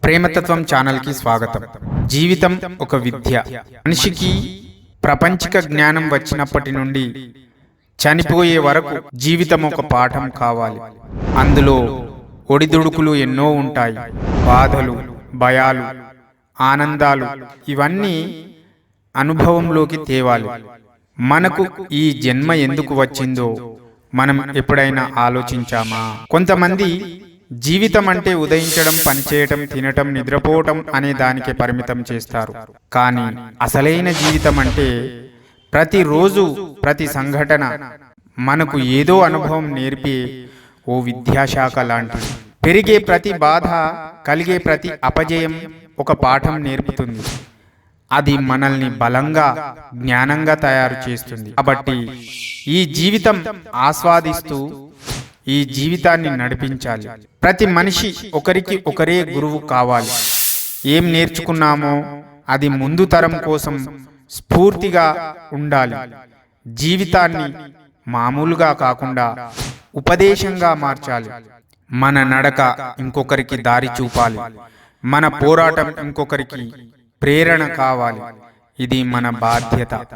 ప్రేమతత్వం ఛానల్కి స్వాగతం. జీవితం ఒక విద్య. మనిషికి ప్రపంచిక జ్ఞానం వచ్చినప్పటి నుండి చనిపోయే వరకు జీవితం ఒక పాఠం కావాలి. అందులో ఒడిదుడుకులు ఎన్నో ఉంటాయి. బాధలు, భయాలు, ఆనందాలు ఇవన్నీ అనుభవంలోకి తేవాలి. మనకు ఈ జన్మ ఎందుకు వచ్చిందో మనం ఎప్పుడైనా ఆలోచించామా? కొంతమంది జీవితం అంటే ఉదయించడం, పనిచేయటం, తినటం, నిద్రపోవటం అనే దానికే పరిమితం చేస్తారు. కానీ అసలైన జీవితం అంటే ప్రతిరోజు, ప్రతి సంఘటన మనకు ఏదో అనుభవం నేర్పే ఓ విద్యాశాఖ లాంటిది. పెరిగే ప్రతి బాధ, కలిగే ప్రతి అపజయం ఒక పాఠం నేర్పుతుంది. అది మనల్ని బలంగా, జ్ఞానంగా తయారు చేస్తుంది. కాబట్టి ఈ జీవితం ఆస్వాదిస్తూ ఈ జీవితాన్ని నడిపించాలి. ప్రతి మనిషి ఒకరికి ఒకరే గురువు కావాలి. ఏం నేర్చుకున్నామో అది ముందు తరం కోసం స్ఫూర్తిగా ఉండాలి. జీవితాన్ని మామూలుగా కాకుండా ఉపదేశంగా మార్చాలి. మన నడక ఇంకొకరికి దారి చూపాలి. మన పోరాటం ఇంకొకరికి ప్రేరణ కావాలి. ఇది మన బాధ్యత.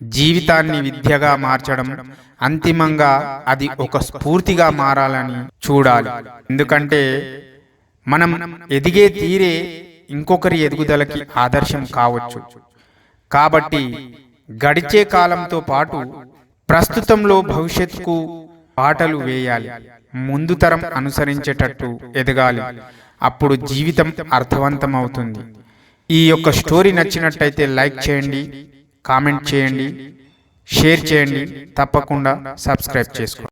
జీవితాన్ని విద్యగా మార్చడం, అంతిమంగా అది ఒక స్ఫూర్తిగా మారాలని చూడాలి. ఎందుకంటే మనం ఎదిగే తీరే ఇంకొకరి ఎదుగుదలకి ఆదర్శం కావచ్చు. కాబట్టి గడిచే కాలంతో పాటు ప్రస్తుతంలో భవిష్యత్తుకు బాటలు వేయాలి. ముందు తరం అనుసరించేటట్టు ఎదగాలి. అప్పుడు జీవితం అర్థవంతం అవుతుంది. ఈ యొక్క స్టోరీ నచ్చినట్టయితే లైక్ చేయండి, కామెంట్ చేయండి, షేర్ చేయండి, తప్పకుండా సబ్స్క్రైబ్ చేసుకోండి.